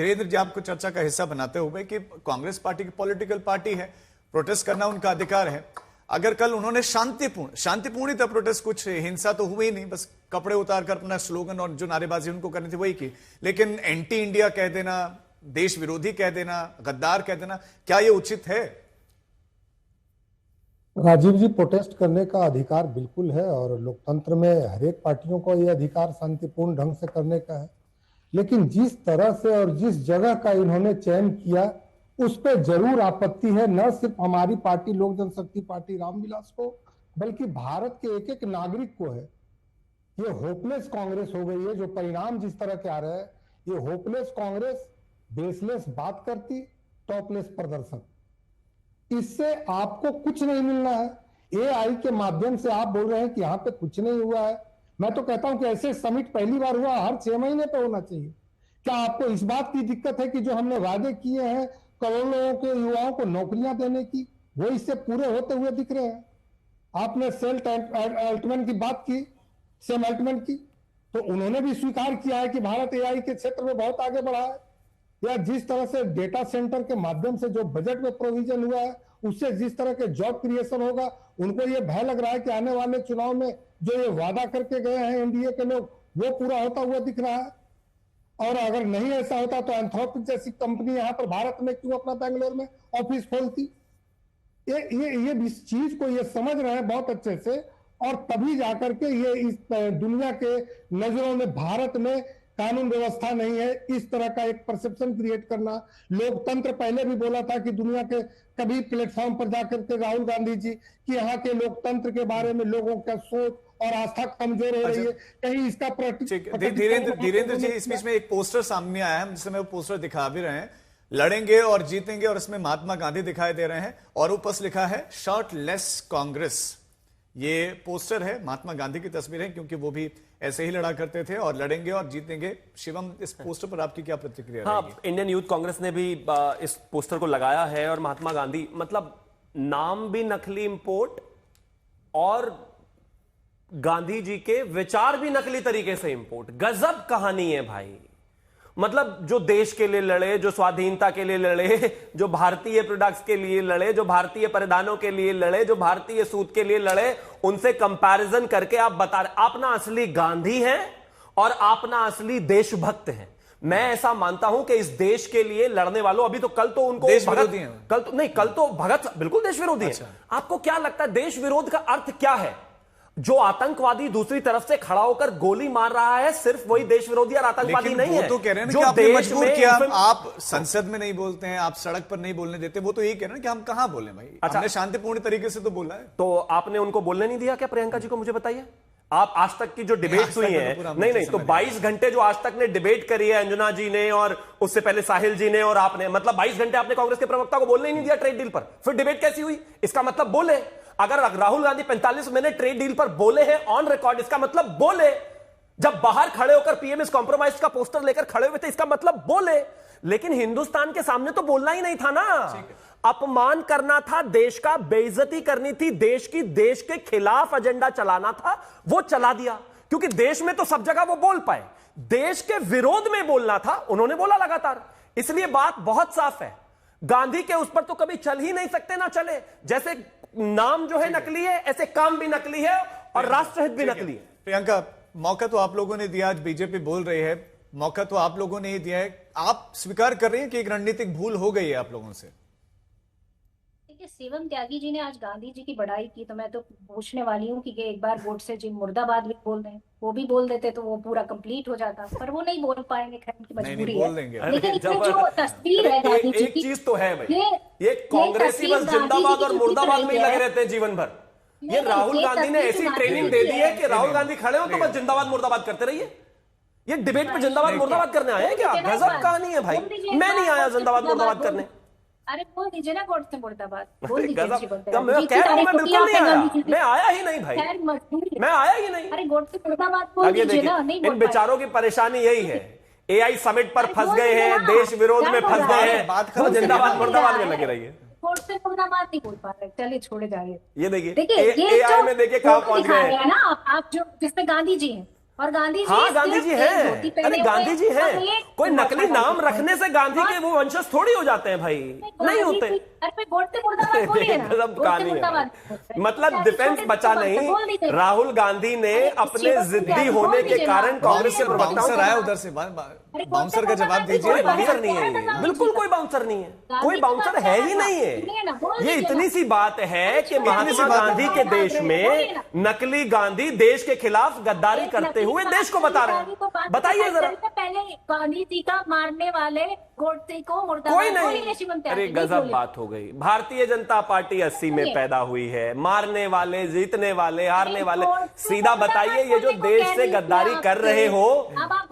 धीरेन्द्र जी, आपको चर्चा का हिस्सा बनाते हुए कि कांग्रेस पार्टी की पॉलिटिकल पार्टी है, प्रोटेस्ट करना उनका अधिकार है। अगर कल उन्होंने शांतिपूर्ण था प्रोटेस्ट, कुछ हिंसा तो हुई नहीं, बस कपड़े उतार कर अपना स्लोगन और जो नारेबाजी उनको करनी थी वही की, लेकिन एंटी इंडिया कह देना, देश विरोधी कह देना, गद्दार कह देना, क्या ये उचित है? राजीव जी, प्रोटेस्ट करने का अधिकार बिल्कुल है और लोकतंत्र में हर एक पार्टियों को यह अधिकार शांतिपूर्ण ढंग से करने का है। लेकिन जिस तरह से और जिस जगह का इन्होंने चयन किया उस पर जरूर आपत्ति है, न सिर्फ हमारी पार्टी लोक जनशक्ति पार्टी रामविलास को, बल्कि भारत के एक एक नागरिक को है। ये होपलेस कांग्रेस हो गई है। जो परिणाम जिस तरह के आ रहे हैं, ये होपलेस कांग्रेस, बेसलेस बात करती, टॉपलेस प्रदर्शन। इससे आपको कुछ नहीं मिलना है। एआई के माध्यम से आप बोल रहे हैं कि यहाँ पे कुछ नहीं हुआ है। मैं तो कहता हूं कि ऐसे समिट पहली बार हुआ, हर 6 महीने पे होना चाहिए। क्या आपको इस बात की दिक्कत है कि जो हमने वादे किए हैं करोड़ों लोगों के युवाओं को नौकरियां देने की, वो इससे पूरे होते हुए दिख रहे हैं? आपने सेल्फ एल्टमैन की बात की, सेम एल्टमैन की, तो उन्होंने भी स्वीकार किया है कि भारत एआई के क्षेत्र में बहुत आगे बढ़ा है। या जिस तरह से डेटा सेंटर के माध्यम से जो बजट में प्रोविजन हुआ है, उससे जिस तरह के जॉब क्रिएशन होगा, उनको ये भय लग रहा है कि आने वाले चुनाव में जो ये वादा करके गए हैं एनडीए के लोग, वो पूरा होता हुआ दिख रहा है। और अगर नहीं ऐसा होता तो एंथ्रोपिक जैसी कंपनी यहां पर भारत में क्यों अपना बेंगलोर में ऑफिस खोलती? ये इस चीज को ये समझ रहे हैं बहुत अच्छे से, और तभी जाकर के ये इस दुनिया के नजरों में भारत में कानून व्यवस्था नहीं है, इस तरह का एक परसेप्शन क्रिएट करना। लोकतंत्र पहले भी बोला था कि दुनिया के कभी प्लेटफॉर्म पर जाकर के राहुल गांधी जी कि यहाँ के लोकतंत्र के बारे में लोगों का सोच और आस्था कमजोर हो रही है, कहीं इसका धीरेन्द्र जी, इस बीच में एक पोस्टर सामने आया है, जिसमें वो पोस्टर दिखा भी रहे हैं, लड़ेंगे और जीतेंगे, और इसमें महात्मा गांधी दिखाई दे रहे हैं और ऊपर लिखा है शर्टलेस कांग्रेस। ये पोस्टर है, महात्मा गांधी की तस्वीर है, क्योंकि वो भी ऐसे ही लड़ा करते थे, और लड़ेंगे और जीतेंगे। शिवम, इस पोस्टर पर आपकी क्या प्रतिक्रिया रहेगी? हाँ, इंडियन यूथ कांग्रेस ने भी इस पोस्टर को लगाया है, और महात्मा गांधी, मतलब नाम भी नकली इंपोर्ट और गांधी जी के विचार भी नकली तरीके से इंपोर्ट। गजब कहानी है भाई। मतलब जो देश के लिए लड़े, जो स्वाधीनता के लिए लड़े, जो भारतीय प्रोडक्ट्स के लिए लड़े, जो भारतीय परिधानों के लिए लड़े, जो भारतीय सूत के लिए लड़े, उनसे कंपैरिजन करके आप बता रहे आप ना असली गांधी हैं और आप ना असली देशभक्त हैं। मैं ऐसा मानता हूं कि इस देश के लिए लड़ने वालों, अभी तो कल तो उनको देश विरोधी हैं, कल तो भगत बिल्कुल देश विरोधी हैं। आपको क्या लगता है देश विरोध का अर्थ क्या है? जो आतंकवादी दूसरी तरफ से खड़ा होकर गोली मार रहा है, सिर्फ वही देश विरोधी और आतंकवादी नहीं है। वो तो कह रहे हैं कि आपने मजबूर किया, आप संसद में नहीं बोलते हैं, आप सड़क पर नहीं बोलने देते। वो तो यही कह रहे हैं कि हम कहां बोले भाई। अच्छा, हमने शांतिपूर्ण तरीके से तो बोला है। तो आपने उनको बोलने नहीं दिया क्या? प्रियंका जी को मुझे बताइए। आप आज तक की जो डिबेट हुई है, नहीं तो 22 घंटे जो आज तक ने डिबेट करी है, अंजना जी ने और उससे पहले साहिल जी ने और आपने, मतलब 22 घंटे आपने कांग्रेस के प्रवक्ता को बोलने ही नहीं दिया ट्रेड डील पर। फिर डिबेट कैसी हुई? इसका मतलब बोले। अगर राहुल गांधी 45 महीने ट्रेड डील पर बोले हैं ऑन रिकॉर्ड, इसका मतलब बोले। जब बाहर खड़े होकर पीएम इज कॉम्प्रोमाइज का पोस्टर लेकर खड़े हुए थे, इसका मतलब बोले। लेकिन हिंदुस्तान के सामने तो बोलना ही नहीं था ना। अपमान करना था देश का, बेइज्जती करनी थी देश की, देश के खिलाफ एजेंडा चलाना था, वो चला दिया। क्योंकि देश में तो सब जगह वो बोल पाए, देश के विरोध में बोलना था, उन्होंने बोला लगातार। इसलिए बात बहुत साफ है, गांधी के उस पर तो कभी चल ही नहीं सकते ना चले। जैसे नाम जो है नकली है, ऐसे काम भी नकली है और राष्ट्रहित भी नकली है। प्रियंका, मौका तो आप लोगों ने दिया, आज बीजेपी बोल रही है, मौका तो आप लोगों ने ही दिया है। आप स्वीकार कर रहे हैं कि एक रणनीतिक भूल हो गई है आप लोगों से? शिवम त्यागी जी ने आज गांधी जी की बड़ाई की, तो मैं तो पूछने वाली हूँ कि एक बार गोडसे जी मुर्दाबाद भी बोल दें, वो भी बोल देते तो वो पूरा कंप्लीट हो जाता, पर वो नहीं बोल पाएंगे, खैर की मजबूरी है। लेकिन इसमें जो तस्वीर है गांधी जी की, एक चीज तो है भाई, ये कांग्रेसी बस जिंदाबाद और मुर्दाबाद में ही लगे रहते हैं जीवन भर। ये राहुल गांधी ने ऐसी ट्रेनिंग दे दी है कि राहुल गांधी खड़े हो तो बस जिंदाबाद मुर्दाबाद करते रहिए। ये डिबेट पे जिंदाबाद मुर्दाबाद करने आए हैं क्या? गजब कहानी है भाई। मैं नहीं आया जिंदाबाद मुर्दाबाद करने। अरे बोल दीजिए ना गोडसे मुर्दाबाद, बोल दीजिए। मैं कह रहा हूं, मैं बिल्कुल नहीं आया, मैं आया ही नहीं भाई, मैं आया ही नहीं। अरे गोडसे मुर्दाबाद बोल दीजिए ना। नहीं, इन बेचारों की परेशानी यही है, एआई समिट पर फंस गए हैं, देश विरोध में फंस गए हैं, तो जिंदाबाद मुर्दाबाद में लगे रहिए। गोडसे मुर्दाबाद नहीं बोल पा रहे, चलिए छोड़े जाइए। ये देखिए एआई में देखिए कहां पहुंच गए हैं ना आप, जो जिसमें गांधी जी हैं, और गांधी जी हाँ गांधी जी हैं, धोती पहने अरे हुए गांधी जी और हैं, ये कोई नकली नाम रखने से गांधी के हाँ। वो वंशज थोड़ी हो जाते हैं भाई, नहीं होते। अरे गोडसे मुर्दाबाद बोलिए ना, गजब गोडसे कहानी है मुर्दाबाद। मतलब डिफेंस बचा नहीं, राहुल गांधी ने अपने जिद्दी होने के कारण कांग्रेस के प्रवक्ताओं बाउंसर आया उधर से, बाउंसर का जवाब दीजिए। कोई बाउंसर नहीं है ये, बिल्कुल कोई बाउंसर नहीं है, कोई बाउंसर है ही नहीं है। ये इतनी सी बात है कि महात्मा गांधी के देश में नकली गांधी देश के खिलाफ गद्दारी करते हुए देश को बता रहे हैं। बताइए जरा। पहले गांधी जी का मारने वाले गोडसे को मुर्दाबाद कोई नहीं, अरे गजब बात हो गई। भारतीय जनता पार्टी 80 में पैदा हुई है, मारने वाले, जीतने वाले, हारने वाले, सीधा बताइए ये जो देश से गद्दारी कर रहे हो,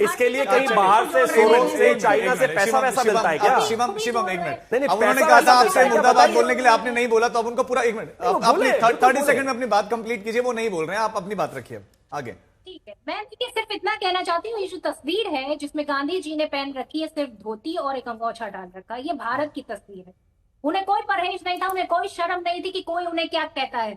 इसके लिए कहीं बाहर से, सोरोस से, चाइना से पैसा वैसा मिलता है क्या? शिवम एक मिनट, नहीं, अब उन्होंने पैसा कहा था वैसा आपसे मिलता है क्या? मुर्दाबाद बताइए। बोलने के लिए, आपने नहीं बोला, तो अब उनको पूरा 1 मिनट, अपनी 30 सेकंड में अपनी बात कंप्लीट कीजिए। वो नहीं बोल रहे हैं, आप अपनी बात रखिए आगे। ठीक है, मैं देखिए सिर्फ इतना कहना चाहती हूँ, ये जो तस्वीर है जिसमें गांधी जी ने पहन रखी है सिर्फ धोती और एक अंगोछा डाल रखा, ये भारत की तस्वीर है। उन्हें कोई परहेज नहीं था, उन्हें कोई शर्म नहीं थी कि कोई उन्हें क्या कहता है।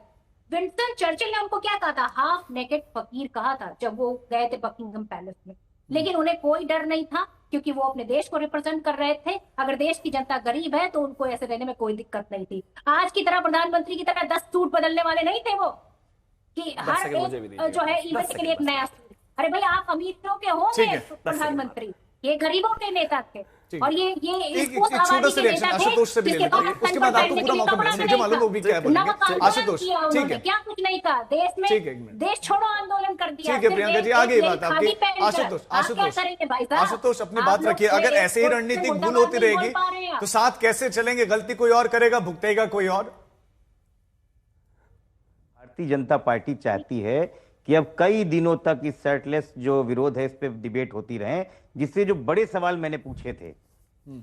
विंस्टन चर्चिल ने उनको क्या कहा था, हाफ नेकेड फकीर कहा था जब वो गए थे बकिंगम पैलेस में। लेकिन उन्हें कोई डर नहीं था, क्योंकि वो अपने देश को रिप्रेजेंट कर रहे थे। अगर देश की जनता गरीब है तो उनको ऐसे रहने में कोई दिक्कत नहीं थी। आज की तरह प्रधानमंत्री की तरह 10 सूट बदलने वाले नहीं थे वो, कि हर एक जो है इवेंट के लिए एक नया सूट। अरे भाई, आप अमीरों के होंगे प्रधानमंत्री, ये गरीबों के नेता थे। और ये एक छोटा सा रिएक्शन आशुतोष से भी ले लेते हैं, उसके बाद आपको पूरा मौका मिलेगा, मुझे मालूम वो भी क्या बोलेंगे। आशुतोष, ठीक है, क्या कुछ नहीं कहा देश में, देश छोड़ो आंदोलन कर दिया। ठीक है प्रियंका जी, आ गई बात आपकी। आशुतोष अपनी बात रखिए। अगर ऐसे ही रणनीतिक भूल होती रहेगी तो साथ कैसे चलेंगे? गलती कोई और करेगा, भुगतेगा कोई और। भारतीय जनता पार्टी चाहती है कि अब कई दिनों तक इस शर्टलेस जो विरोध है इस पे डिबेट होती रहे, जिससे जो बड़े सवाल मैंने पूछे थे,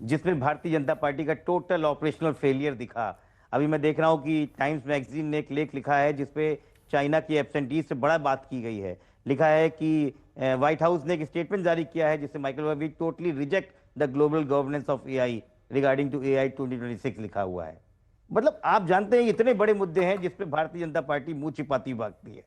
जिसमें भारतीय जनता पार्टी का टोटल ऑपरेशनल फेलियर दिखा। अभी मैं देख रहा हूं कि टाइम्स मैगजीन ने एक लेख लिखा है जिसपे चाइना की एब्सेंटीज से बड़ा बात की गई है। लिखा है कि व्हाइट हाउस ने एक स्टेटमेंट जारी किया है जिससे Michael we totally reject the global governance of AI regarding to AI 2026 लिखा हुआ है। मतलब आप जानते हैं इतने बड़े मुद्दे हैं जिसपे भारतीय जनता पार्टी मुंह छिपाती भागती है,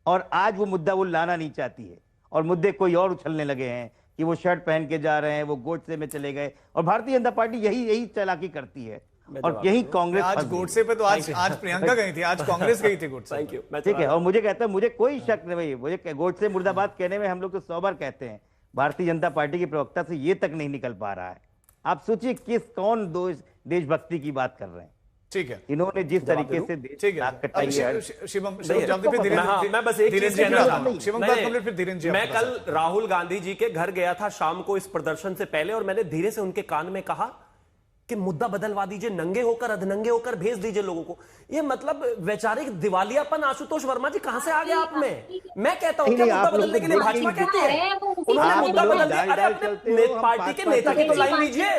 और आज वो मुद्दा वो लाना नहीं चाहती है, और मुद्दे कोई और उछलने लगे हैं कि वो शर्ट पहन के जा रहे हैं, वो गोडसे में चले गए, और भारतीय जनता पार्टी यही चालाकी करती है, और यही कांग्रेस। आज गोडसे पे तो आज प्रियंका गई थी, आज कांग्रेस गई थी गोडसे। Thank you. ठीक है, और मुझे कहता है, मुझे कोई शक नहीं, मुझे गोडसे मुर्दाबाद कहने में हम लोग तो 100 बार कहते हैं, भारतीय जनता पार्टी के प्रवक्ता से ये तक नहीं निकल पा रहा है। आप सोचिए कौन देशभक्ति की बात कर रहे हैं। ठीक है, इन्होंने जिस तरीके से शिवम, मैं बस एक चीज कहना चाहता हूं। मैं कल राहुल गांधी जी के घर गया था शाम को इस प्रदर्शन से पहले, और मैंने धीरे से उनके कान में कहा कि मुद्दा बदलवा दीजिए, नंगे होकर अधनंगे होकर भेज दीजिए लोगों को। ये मतलब वैचारिक दिवालियापन आशुतोष वर्मा जी कहां से आ गया आप में? मैं कहता हूं क्या मुद्दा बदलने के लिए भाजपा कहती है? उन्होंने मुद्दा बदल दिया। अरे अपने पार्टी के नेता की तो लाइन लीजिए।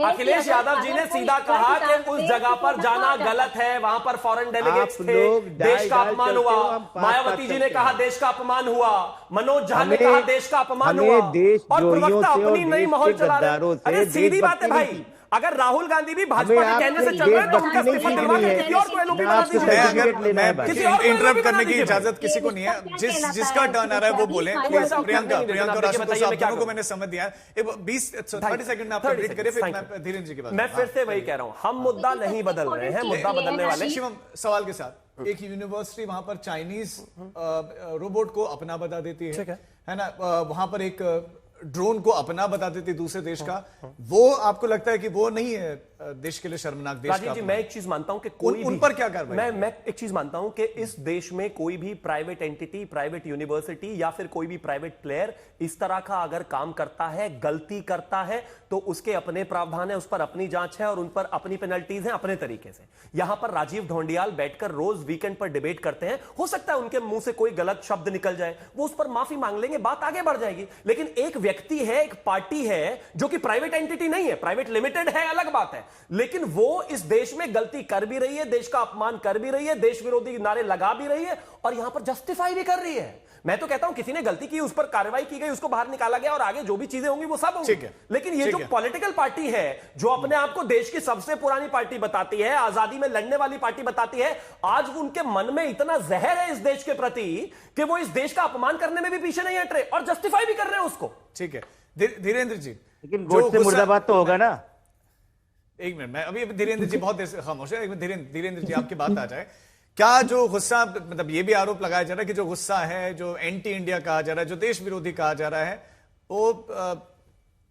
अखिलेश यादव जी ने सीधा कहा कि उस जगह पर जाना गलत है, वहां पर फॉरेन डेलीगेट्स थे, देश का अपमान हुआ। मायावती जी ने कहा देश का अपमान हुआ, मनोज झा ने कहा देश का अपमान हुआ, और प्रवक्ता अपनी नई माहौल चला रहे। अरे सीधी बात है भाई, अगर राहुल गांधी भी भाजपा के कहने से चल रहे हैं तो उनका इस्तीफा दिलवा के किसी और को एलओपी बना दीजिए। मैं इंटरप्ट करने की इजाजत किसी को नहीं है, जिसका टर्न आ रहा है वो बोले। प्रियंका और आशुतोष, आप दोनों को मैंने समझ दिया है। 30 सेकंड में आप कंप्लीट करिए, फिर मैं धीरेन्द्र जी की बात। मैं फिर से वही कह रहा हूं, हम मुद्दा नहीं बदल रहे हैं, मुद्दा बदलने वाले। शिवम, सवाल के साथ, एक यूनिवर्सिटी वहां पर चाइनीज रोबोट को अपना बता देती है ना, वहां पर एक ड्रोन को अपना बता देती दूसरे देश का, वो आपको लगता है कि वो नहीं है देश के लिए शर्मनाक? देश राजीव जी, मैं एक चीज मानता हूं कि कोई उन पर क्या कार्रवाई? मैं एक चीज मानता हूं कि इस देश में कोई भी प्राइवेट एंटिटी, प्राइवेट यूनिवर्सिटी या फिर कोई भी प्राइवेट प्लेयर इस तरह का अगर काम करता है, गलती करता है, तो उसके अपने प्रावधान है, उस पर अपनी जांच है और उन पर अपनी पेनल्टीज हैं अपने तरीके से। यहां पर राजीव ढोंडियाल बैठकर रोज वीकेंड पर डिबेट करते हैं, हो सकता है उनके मुंह से कोई गलत शब्द निकल जाए, वो उस पर माफी मांग लेंगे, बात आगे बढ़ जाएगी। लेकिन एक व्यक्ति है, एक पार्टी है जो कि प्राइवेट एंटिटी नहीं है, प्राइवेट लिमिटेड है, अलग बात है, लेकिन वो इस देश में गलती कर भी रही है, देश का अपमान कर भी रही है, देश विरोधी नारे लगा भी रही है और यहां पर जस्टिफाई भी कर रही है। मैं तो कहता हूं किसी ने गलती की, उस पर कार्रवाई की गई, उसको बाहर निकाला गया और आगे जो भी चीजें होंगी वो सब होंगी। लेकिन ये जो पॉलिटिकल पार्टी है जो अपने आप को देश की सबसे पुरानी पार्टी बताती है, आजादी में लड़ने वाली पार्टी बताती है, आज उनके मन में इतना जहर है इस देश के प्रति कि वो इस देश का अपमान करने में भी पीछे नहीं हट रहे और जस्टिफाई भी कर रहे हैं उसको। ठीक है धीरेन्द्र जी, लेकिन गोडसे मुर्दाबाद तो होगा ना। एक मिनट, मैं अभी धीरेन्द्र जी बहुत देर से खामोश है। धीरेन्द्र जी आपकी बात आ जाए। क्या जो गुस्सा, मतलब ये भी आरोप लगाया जा रहा है कि जो गुस्सा है, जो एंटी इंडिया कहा जा रहा है, जो देश विरोधी कहा जा रहा है, वो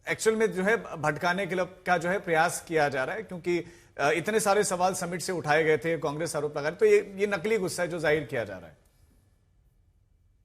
एक्चुअल में जो है भटकाने के लिए का जो है प्रयास किया जा रहा है, क्योंकि इतने सारे सवाल समिट से उठाए गए थे, कांग्रेस आरोप लगा रही, तो ये नकली गुस्सा है जो जाहिर किया जा रहा है।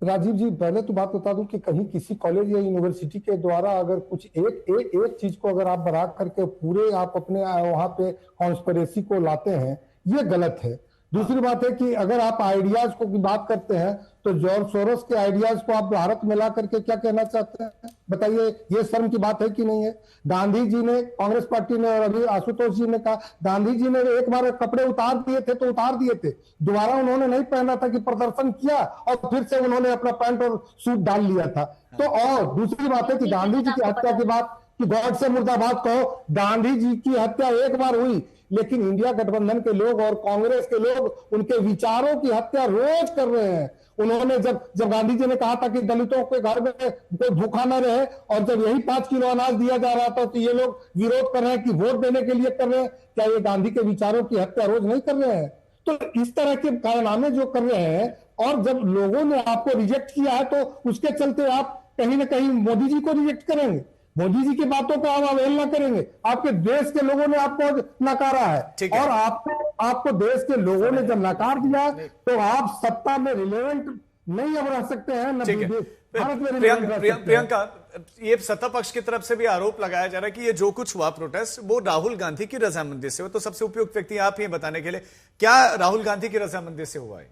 राजीव जी, पहले तो बात बता दूं कि कहीं किसी कॉलेज या यूनिवर्सिटी के द्वारा अगर कुछ एक चीज को अगर आप बढ़ा करके पूरे आप अपने वहां पे कॉन्स्पिरेसी को लाते हैं, ये गलत है। दूसरी बात है कि अगर आप आइडियाज को की बात करते हैं तो जॉर्ज सोरोस के आइडियाज को आप भारत में ला करके क्या कहना चाहते हैं, बताइए। ये शर्म की बात है कि नहीं है? गांधी जी ने, कांग्रेस पार्टी ने, और अभी आशुतोष जी ने कहा, गांधी जी ने एक बार कपड़े उतार दिए थे तो उतार दिए थे, दोबारा उन्होंने नहीं पहना था कि प्रदर्शन किया और फिर से उन्होंने अपना पैंट और सूट डाल लिया था। तो और दूसरी बात है कि गांधी जी की हत्या के बाद कि गॉड से मुर्दाबाद कहो, गांधी जी की हत्या एक बार हुई, लेकिन इंडिया गठबंधन के लोग और कांग्रेस के लोग उनके विचारों की हत्या रोज कर रहे हैं। उन्होंने जब गांधी जी ने कहा था कि दलितों के घर में कोई भूखा न रहे, और जब यही 5 किलो अनाज दिया जा रहा था, तो ये लोग विरोध कर रहे हैं कि वोट देने के लिए कर रहे हैं। क्या ये गांधी के विचारों की हत्या रोज नहीं कर रहे हैं? तो इस तरह के कारनामे जो कर रहे हैं, और जब लोगों ने आपको रिजेक्ट किया है तो उसके चलते आप कहीं ना कहीं मोदी जी को रिजेक्ट करेंगे, मोदी जी की बातों को आप अवहेलना करेंगे। आपके देश के लोगों ने आपको नकारा है, और आपको देश के लोगों ने जब नकार दिया तो आप सत्ता में रिलेवेंट नहीं अब रह सकते हैं, न भारत में रिलेवेंट रह सकते हैं। प्रियंका, ये सत्ता पक्ष की तरफ से भी आरोप लगाया जा रहा है कि ये जो कुछ हुआ प्रोटेस्ट, वो राहुल गांधी की रजामंदी से हुआ। तो सबसे उपयुक्त व्यक्ति आप ही बताने के लिए, क्या राहुल गांधी की रजामंदी से हुआ है?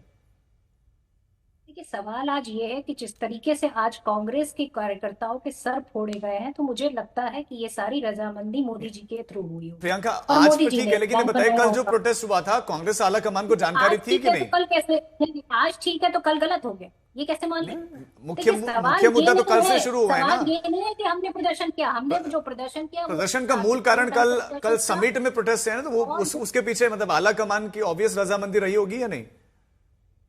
देखिए, सवाल आज ये है कि जिस तरीके से आज कांग्रेस के कार्यकर्ताओं के सर फोड़े गए हैं, तो मुझे लगता है कि ये सारी रजामंदी मोदी जी के थ्रू हुई होगी। प्रियंका, आज तो ठीक है, लेकिन बताइए कल जो प्रोटेस्ट हुआ था, कांग्रेस आला कमान को जानकारी थी कि नहीं? तो कल कैसे, आज ठीक है तो कल गलत हो गया, ये कैसे मान लें? मुख्य मुद्दा तो कल से शुरू हुआ है ना। सवाल ये नहीं है कि हमने प्रदर्शन किया, हमने जो प्रदर्शन किया, प्रदर्शन का मूल कारण कल समिट में प्रोटेस्ट है ना, तो वो उसके पीछे मतलब आला कमान की ऑब्वियस रजामंदी रही होगी या नहीं?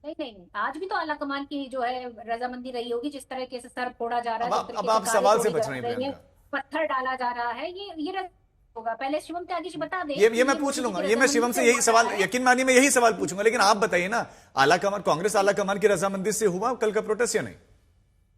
नहीं, आज भी तो आला कमान की जो है रजामंदी रही होगी। जिस तरह से सर फोड़ा जा रहा है, अब आप सवाल से बच रहे हैं, पत्थर डाला जा रहा है, ये होगा। पहले शिवम त्यागी जी बता दें। ये मैं पूछ लूंगा, ये मैं शिवम से यही सवाल, यकीन मानिए मैं यही सवाल पूछूंगा, लेकिन आप बताइए ना, आला कमान, कांग्रेस आला कमान की रजामंदी से हुआ कल का प्रोटेस्ट या नहीं?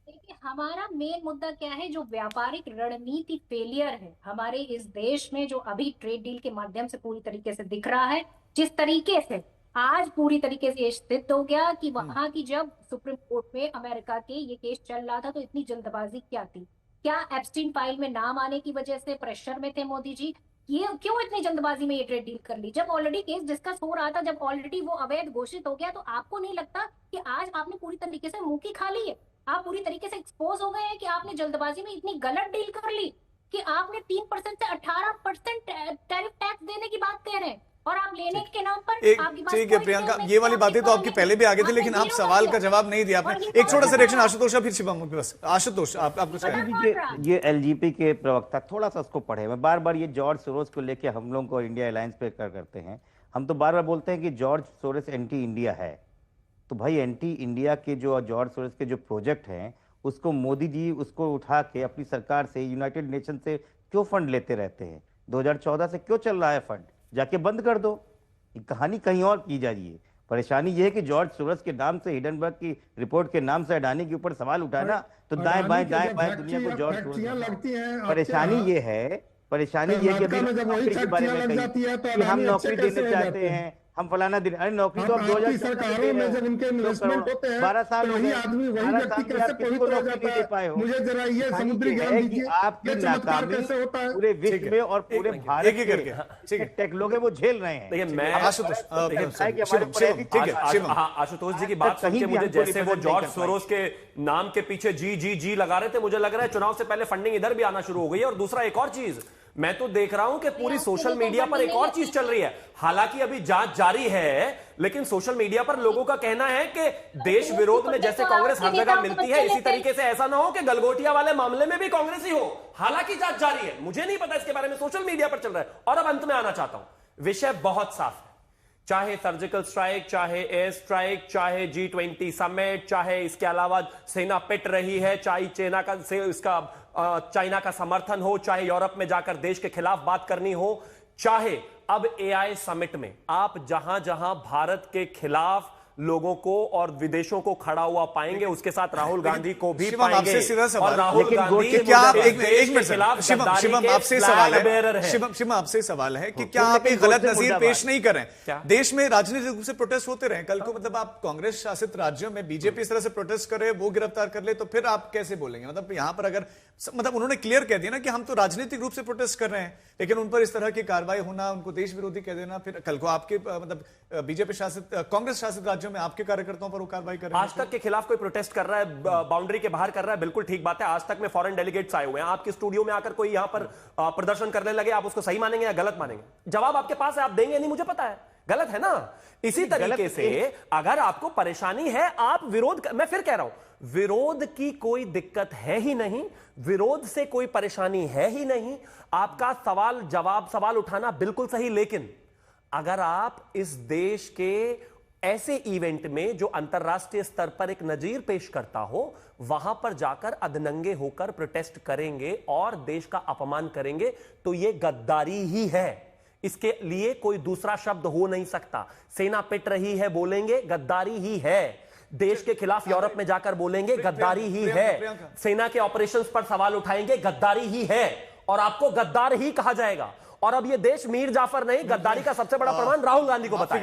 देखिए, हमारा मेन मुद्दा क्या है, जो व्यापारिक रणनीति फेलियर है हमारे इस देश में, जो अभी ट्रेड डील के माध्यम से पूरी तरीके से दिख रहा है, जिस तरीके से आज पूरी तरीके से ये सिद्ध हो गया कि वहां की जब सुप्रीम कोर्ट में अमेरिका के ये केस चल रहा था, तो इतनी जल्दबाजी क्या थी? क्या एप्स्टीन फाइल में नाम आने की वजह से प्रेशर में थे मोदी जी? ये क्यों इतनी जल्दबाजी में ये ट्रेड डील कर ली? जब ऑलरेडी केस डिस्कस हो रहा था, जब ऑलरेडी वो अवैध घोषित हो गया, तो आपको नहीं लगता कि आज आपने पूरी तरीके से मुंह की खा ली है? आप पूरी तरीके से एक्सपोज हो गए हैं कि आपने जल्दबाजी में इतनी गलत डील कर ली कि आपने 3% से 18% टैरिफ टैक्स देने की बात कह रहे हैं, और आप लेने के नाम पर ठीक है प्रियंका, ये वाली बातें तो आपकी पहले भी आगे थी, लेकिन आप सवाल का जवाब नहीं दिया आपने। एक छोटा सा रिएक्शन आशुतोष, फिर शिवम के पास। आशुतोष, आप कुछ ये एलजीपी के प्रवक्ता, थोड़ा सा उसको पढ़े। मैं बार बार ये जॉर्ज सोरोस को लेके हम लोग को इंडिया अलायंस पे करते हैं, हम तो बार बार बोलते हैं कि जॉर्ज सोरोस एंटी इंडिया है। तो भाई एंटी इंडिया के जो जॉर्ज सोरोस के जो प्रोजेक्ट हैं, उसको मोदी जी उसको उठा के अपनी सरकार से, यूनाइटेड नेशन से क्यों फंड लेते रहते हैं? 2014 से क्यों चल रहा है फंड? जाके बंद कर दो। कहानी कहीं और की जा रही है। परेशानी यह है कि जॉर्ज सोरोस के नाम से, हिडनबर्ग की रिपोर्ट के नाम से अडानी के ऊपर सवाल उठाना, तो दाएं बाएं दुनिया को जॉर्ज सोरोस। परेशानी ये है कि नौकरी के बारे में कहीं हम नौकरी देना चाहते हैं, हम फलाना दिन, अरे नौकरी तो अब सरकारों में जब उनके इन्वेस्टमेंट होते हैं, 12 साल वही आदमी वही व्यक्ति कैसे पवित्र हो जाता है? मुझे जरा ये समुद्री ज्ञान दीजिए, ये चमत्कार कैसे होता है? पूरे विश्व में और पूरे भारत के टेक लोग वो झेल रहे हैं। देखिए, मैं आशुतोष जी की बात सुन के मुझे, जैसे वो जॉर्ज सोरोस के नाम के पीछे जी लगा रहे थे, मुझे लग रहा है चुनाव से पहले फंडिंग इधर भी आना शुरू हो गई है। और दूसरा एक और चीज, मैं तो देख रहा हूं कि पूरी सोशल मीडिया पर एक और चीज चल रही है। हालांकि अभी जांच जारी है, लेकिन सोशल मीडिया पर लोगों का कहना है कि देश विरोध में जैसे कांग्रेस हर जगह मिलती है, इसी तरीके से ऐसा ना हो कि गलगोटिया वाले मामले में भी कांग्रेस ही हो। हालांकि जांच जारी है, मुझे नहीं पता इसके बारे में, सोशल मीडिया पर चल रहा है। और अब अंत में आना चाहता हूं, विषय बहुत साफ है। चाहे सर्जिकल स्ट्राइक, चाहे एयर स्ट्राइक, चाहे G20 समिट, चाहे इसके अलावा सेना पिट रही है, चाहे चाइना का समर्थन हो, चाहे यूरोप में जाकर देश के खिलाफ बात करनी हो, चाहे अब AI समिट में आप जहां जहां भारत के खिलाफ लोगों को और विदेशों को खड़ा हुआ पाएंगे, उसके साथ राहुल गांधी को भी पाएंगे। और राहुल गांधी क्या आप एक मिनट शिवम आपसे सवाल है, शिवम आपसे सवाल है कि क्या आप एक गलत नजीर पेश नहीं कर रहे हैं? देश में राजनीतिक रूप से प्रोटेस्ट होते रहे, कल को मतलब आप कांग्रेस शासित राज्यों में बीजेपी इस तरह से प्रोटेस्ट करे, वो गिरफ्तार कर ले, तो फिर आप कैसे बोलेंगे? मतलब यहां पर अगर मतलब उन्होंने क्लियर कह दिया ना कि हम तो राजनीतिक रूप से प्रोटेस्ट कर रहे हैं, लेकिन उन पर इस तरह की कार्रवाई होना, उनको देश विरोधी कह देना, फिर कल को आपके मतलब बीजेपी शासित कांग्रेस शासित राज्यों में आपके कार्यकर्ताओं पर वो कार्रवाई कर रहे हैं। आज तक के खिलाफ कोई प्रोटेस्ट कर रहा है, बाउंड्री के बाहर कर रहा है, बिल्कुल ठीक बात है। आज तक में फॉरेन डेलीगेट्स आए हुए हैं, आपके स्टूडियो में आकर कोई यहां पर प्रदर्शन करने लगे, आप उसको सही मानेंगे या गलत मानेंगे? जवाब आपके पास है, आप देंगे नहीं, मुझे पता है, गलत है ना। इसी तरीके से अगर आपको परेशानी है, आप विरोध, मैं फिर कह रहा हूं, विरोध की कोई दिक्कत है ही नहीं, विरोध से कोई परेशानी है ही नहीं। आपका सवाल उठाना बिल्कुल सही, लेकिन अगर आप इस देश के ऐसे इवेंट में जो अंतरराष्ट्रीय स्तर पर एक नजीर पेश करता हो, वहां पर जाकर अधनंगे होकर प्रोटेस्ट करेंगे और देश का अपमान करेंगे, तो यह गद्दारी ही है। इसके लिए कोई दूसरा शब्द हो नहीं सकता। सेना पिट रही है बोलेंगे, गद्दारी ही है। देश के खिलाफ यूरोप में जाकर बोलेंगे, गद्दारी ही है। सेना के ऑपरेशंस पर सवाल उठाएंगे, गद्दारी ही है, और आपको गद्दार ही कहा जाएगा। और अब यह देश मीर जाफर नहीं, गद्दारी का सबसे बड़ा प्रमाण राहुल गांधी को बताया।